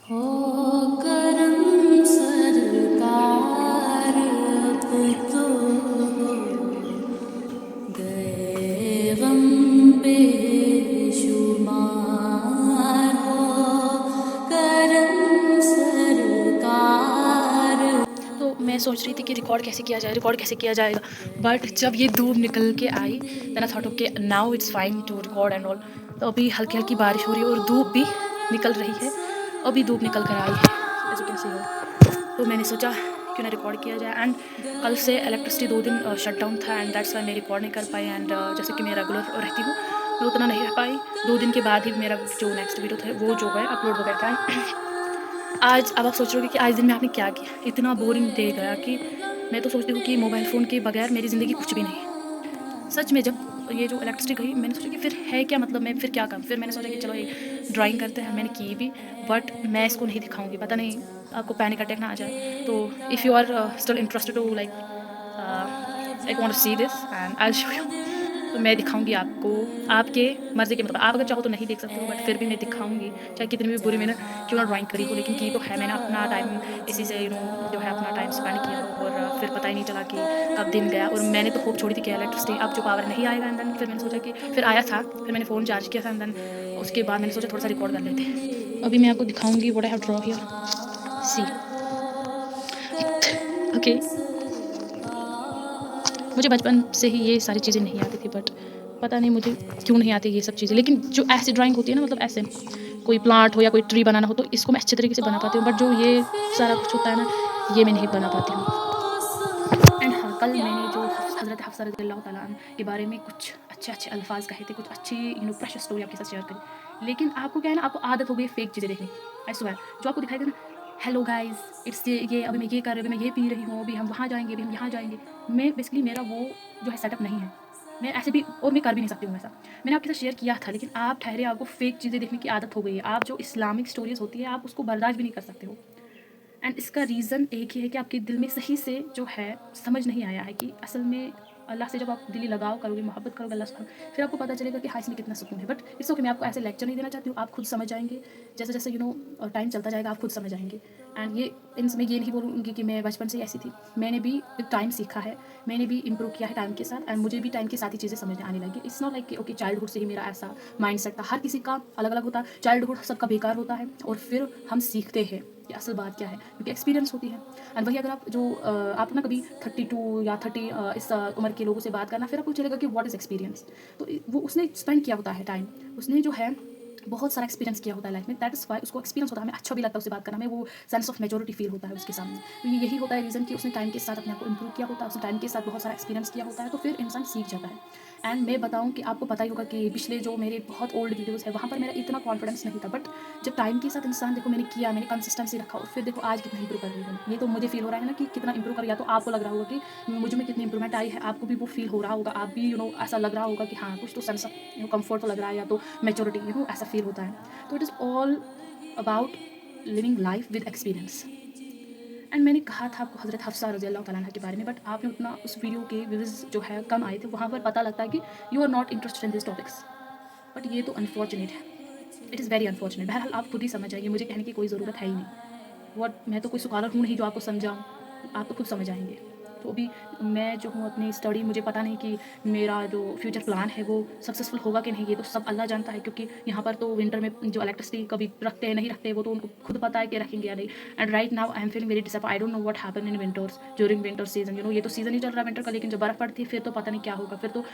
हो करम सरकार अब तो गए गम बेशुमार हो करम सरकार। तो मैं सोच रही थी कि रिकॉर्ड कैसे किया जाए, रिकॉर्ड कैसे किया जाएगा, बट जब ये धूप निकल के आई then I thought okay now it's fine to record and all. तो अभी हल्की हल्की बारिश हो रही है और धूप भी निकल रही है, अभी धूप निकल कर आई है एज यू कैन सी। तो मैंने सोचा क्यों ना रिकॉर्ड किया जाए। एंड कल से इलेक्ट्रिसिटी 2 दिन शट डाउन था एंड दैट्स वाई मैं रिकॉर्ड नहीं कर पाई। एंड जैसे कि मैं रेगुलर रहती हूँ मैं उतना नहीं रह पाई। 2 दिन के बाद ही मेरा जो नेक्स्ट वीडियो था वो जो है अपलोड हो गया था। आज अब आप सोच रहे हो कि आज दिन में आपने क्या किया, इतना बोरिंग डे गया कि मैं तो सोचती हूँ कि मोबाइल फ़ोन के बगैर मेरी ज़िंदगी कुछ भी नहीं है। सच में जब ये जो इलेक्ट्रिसिटी गई मैंने सोचा कि फिर है क्या, मतलब मैं फिर क्या करूँ। फिर मैंने सोचा कि चलो एक ड्राइंग करते हैं, मैंने की भी बट मैं इसको नहीं दिखाऊंगी, पता नहीं आपको पैनिक अटैक ना आ जाए। तो if you are still interested to like I want to see this and I show you, तो मैं दिखाऊंगी आपको आपके मर्ज़ी के, मतलब आप अगर चाहो तो नहीं देख सकते हो बट फिर भी मैं दिखाऊंगी चाहे कितनी भी बुरी मैंने क्यों ना ड्राइंग करी हो, लेकिन की तो है। मैंने अपना टाइम इसी से जो है अपना टाइम स्पेंड किया और फिर पता ही नहीं चला कि कब दिन गया। और मैंने तो होप छोड़ी थी कि इलेक्ट्रिसिटी अब जो पावर नहीं आएगा। एंड देन फिर मैंने सोचा कि फिर आया था, फिर मैंने फ़ोन चार्ज किया था एंड देन उसके बाद मैंने सोचा थोड़ा सा रिकॉर्ड कर लेते हैं। अभी मैं आपको दिखाऊंगी what I have draw here, see okay. मुझे बचपन से ही ये सारी चीज़ें नहीं आती थी बट पता नहीं मुझे क्यों नहीं आती ये सब चीज़ें। लेकिन जो ऐसी ड्राइंग होती है ना, मतलब ऐसे कोई प्लांट हो या कोई ट्री बनाना हो तो इसको मैं अच्छे तरीके से बना पाती हूँ, बट जो ये सारा कुछ होता है ना ये मैं नहीं बना पाती हूँ। एंड हाँ, कल मैंने जो हज़रत हफ्सा रज़ियल्लाहु तआला अन्हा के बारे में कुछ अच्छे अल्फाज़ कहे थे, कुछ अच्छी प्रेशियस स्टोरी आपके साथ शेयर करी। लेकिन आपको क्या है ना, आपको आदत हो गई फेक चीज़ें देखने की। आई स्वेयर जो आपको दिखाएगा ना, हेलो गाइस इट्स ये अभी मैं ये कर रही हूँ, अभी मैं ये पी रही हूँ, अभी हम वहाँ जाएँगे, अभी हम यहाँ जाएँगे। मैं बेसिकली मेरा वो जो है सेटअप नहीं है। मैं ऐसे भी और मैं कर भी नहीं सकती हूँ ऐसा। मैंने आपके साथ शेयर किया था लेकिन आप ठहरे, आपको फेक चीज़ें देखने की आदत हो गई है। आप जो इस्लामिक स्टोरीज़ होती है आप उसको बर्दाश्त भी नहीं कर सकते हो। एंड इसका रीज़न एक ही है कि आपके दिल में सही से जो है समझ नहीं आया है कि असल में अल्लाह से जब आप दिली लगाव करोगे, मोहब्बत करोगे अल्लाह से, फिर आपको पता चलेगा कि हाँ इसमें कितना सुकून है। बट इट्स ओके, मैं आपको ऐसे लेक्चर नहीं देना चाहती हूँ, आप खुद समझ जाएंगे जैसे जैसे टाइम चलता जाएगा, आप खुद समझ आएंगे। एंड ये इनमें ये नहीं बोलूँगी कि मैं बचपन से ऐसी थी, मैंने भी टाइम सीखा है, मैंने भी इम्प्रूव किया है टाइम के साथ एंड मुझे भी टाइम के साथ ही चीज़ें समझ आने लगी। इट्स नॉट लाइक कि ओके चाइल्डहुड से ही मेरा ऐसा माइंड सेट था। हर किसी का अलग अलग होता है, चाइल्डहुड सबका बेकार होता है और फिर हम सीखते हैं कि असल बात क्या है, क्योंकि एक्सपीरियंस होती है। एंड वही अगर आप आप ना कभी 32 या 30 इस उम्र के लोगों से बात करना, फिर आपको चलेगा कि व्हाट इज़ एक्सपीरियंस। तो वो उसने स्पेंड किया होता है टाइम, उसने जो है बहुत सारा एक्सपीरियंस किया होता है लाइफ में, दैट इज़ वाई उसको एक्सपीरियंस होता है। हमें अच्छा भी लगता है उससे बात करना, हमें वो सेंस ऑफ मेजोरिटी फील होता है उसके सामने। तो यही होता है रीज़न कि उसने टाइम के साथ अपने आप को इम्प्रूव किया होता है, उसने टाइम के साथ बहुत सारा एक्सपीरियंस किया होता है, तो फिर इंसान सीख जाता है। एंड मैं बताऊँ कि आपको पता ही होगा कि पिछले जो मेरे बहुत ओल्ड वीडियोज़ है वहाँ पर मेरा इतना कॉन्फिडेंस नहीं था, बट जब टाइम के साथ इंसान देखो मैंने किया, मैंने कंसिस्टेंसी रखा और फिर देखो आज कितना इंप्रूव कर रही हूँ। ये तो मुझे फील हो रहा है ना कि कितना इंप्रूव कर, या तो आपको लग रहा होगा कि मुझ में कितनी इंप्रूवमेंट आई है, आपको भी वो फील हो रहा होगा, आप भी ऐसा लग रहा होगा कि हाँ कुछ तो सेंस ऑफ कंफर्ट तो लग रहा है, या तो मेच्योरिटी ऐसा फील होता है। तो it is all about living life with experience. And मैंने कहा था आपको हज़रत हफ्सा रज़ियल्लाहु तआला अन्हा के बारे में, बट आपने उतना उस वीडियो के व्यूज़ जो है कम आए थे, वहाँ पर पता लगता है कि you are not interested in this topics. But ये तो अनफॉर्चुनेट है, इट इज़ वेरी अनफॉर्चुनेट। बहरहाल आप खुद ही समझ जाइए, मुझे कहने की कोई ज़रूरत है ही नहीं। मैं तो कोई स्कॉलर हूँ नहीं जो आपको समझाऊँ, आप तो खुद समझ आएंगे। तो अभी मैं जो हूँ अपनी स्टडी, मुझे पता नहीं कि मेरा जो फ्यूचर प्लान है वो सक्सेसफुल होगा कि नहीं, ये तो सब अल्लाह जानता है। क्योंकि यहाँ पर तो विंटर में जो इलेक्ट्रिसिटी कभी रखते हैं नहीं रखते, वो तो उनको खुद पता है कि रखेंगे या नहीं। And right now I am feeling very disappointed, I don't know what happen in winters during winter season. ये तो सीज़न ही चल रहा है विंटर का, लेकिन जब बर्फ़ पड़ती है फिर तो पता नहीं क्या होगा, फिर तो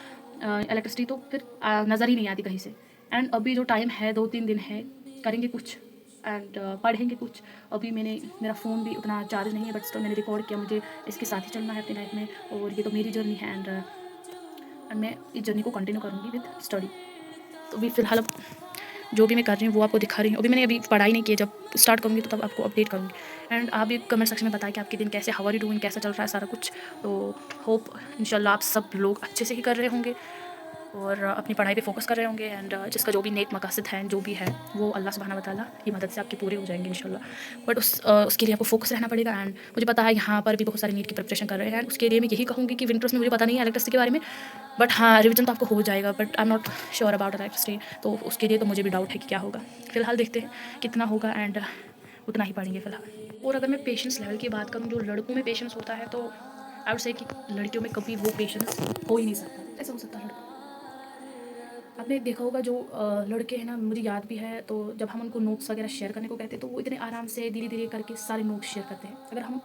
इलेक्ट्रिसिटी तो फिर नज़र ही नहीं आती कहीं से। एंड अभी जो टाइम है 2-3 दिन है, करेंगे कुछ एंड पढ़ेंगे कुछ। अभी मेरा फ़ोन भी उतना चार्ज नहीं है, बट स्टिल मैंने रिकॉर्ड किया, मुझे इसके साथ ही चलना है अपनी लाइफ में और ये तो मेरी जर्नी है। एंड मैं इस जर्नी को कंटिन्यू करूँगी विद स्टडी। तो अभी फ़िलहाल अब जो भी मैं कर रही हूँ वो आपको दिखा रही हूँ। अभी पढ़ाई नहीं की है, जब स्टार्ट करूँगी तो तब आपको अपडेट करूँगी। एंड आप भी कमेंट सेक्शन में बताएं कि आपके दिन कैसे, हाउ आर यू डूइंग, कैसा चल रहा है सारा कुछ। तो होप इंशाल्लाह आप सब लोग अच्छे से ही कर रहे होंगे और अपनी पढ़ाई पे फोकस कर रहे होंगे। एंड जिसका जो भी नेक मकासद हैं जो भी है वो अल्लाह सुब्हाना व तआला की मदद से आपके पूरे हो जाएंगे इंशाल्लाह। बट उसके लिए आपको फोकस रहना पड़ेगा। एंड मुझे पता है यहाँ पर भी बहुत सारे नीट की प्रिपरेशन कर रहे हैं, उसके लिए मैं यही कहूँगी कि विंटर्स में मुझे पता नहीं है इलेक्ट्रिसिटी के बारे में, बट हाँ रिविजन तो आपको हो जाएगा, but I am not sure about electricity. तो उसके लिए तो मुझे भी डाउट है कि क्या होगा। फिलहाल देखते हैं कितना होगा। एंड उतना ही पढ़ेंगे फ़िलहाल। और अगर मैं पेशेंस लेवल की बात करूँ, जो लड़कों में पेशेंस होता है, तो आई वुड से कि लड़कियों में कभी वो पेशेंस हो ही नहीं सकता। कैसे हो सकता है लड़कों? आपने देखा होगा जो लड़के हैं ना, मुझे याद भी है, तो जब हम उनको नोट्स वगैरह शेयर करने को कहते हैं तो वो इतने आराम से धीरे-धीरे करके सारे नोट्स शेयर करते हैं। अगर हम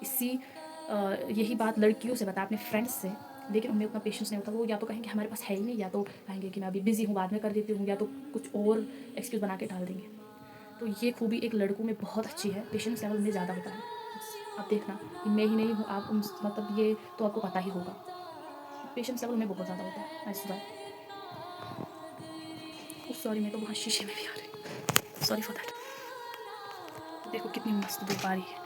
यही बात लड़कियों से बताएँ, अपने फ्रेंड्स से, लेकिन उनमें उतना पेशेंस नहीं होता। वो या तो कहेंगे हमारे पास है ही नहीं, या तो कहेंगे कि मैं अभी बिज़ी हूँ, बाद में कर देती हूँ, या तो कुछ और एक्सक्यूज़ बना के टाल देंगे। तो ये खूबी एक लड़कों में बहुत अच्छी है, पेशेंस लेवल उनमें ज़्यादा होता है। आप देखना कि मैं ही नहीं हूँ, आप उन मतलब ये तो आपको पता ही होगा। पेशेंस लेवल में बहुत ज़्यादा होता है, आई स्वेयर। ओह सॉरी, मैं तो वहाँ शीशे में भी आ रही, सॉरी फॉर दैट। देखो कितनी मस्त धूप आ रही है।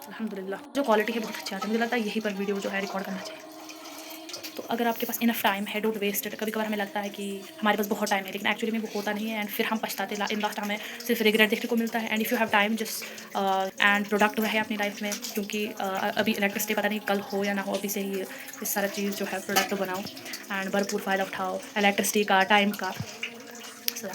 अल्हम्दुलिल्लाह, जो क्वालिटी है बहुत अच्छी आती है। मुझे लगता है यहीं पर वीडियो जो है रिकॉर्ड करना चाहिए। तो अगर आपके पास इनफ टाइम है, डोंट वेस्ट इट। कभी-कभार हमें लगता है कि हमारे पास बहुत टाइम है, लेकिन एक्चुअली में वो होता नहीं है, एंड फिर हम पछताते इन लास्ट हमें सिर्फ रिग्रेट देखने को मिलता है। And if you have time, just and productive रहे अपनी लाइफ में, क्योंकि अभी इलेक्ट्रिसिटी पता नहीं कल हो या ना हो, अभी से ही इस सारा चीज़ जो है प्रोडक्टिव बनाओ एंड भरपूर फ़ायदा उठाओ इलेक्ट्रिसिटी का, टाइम का। सो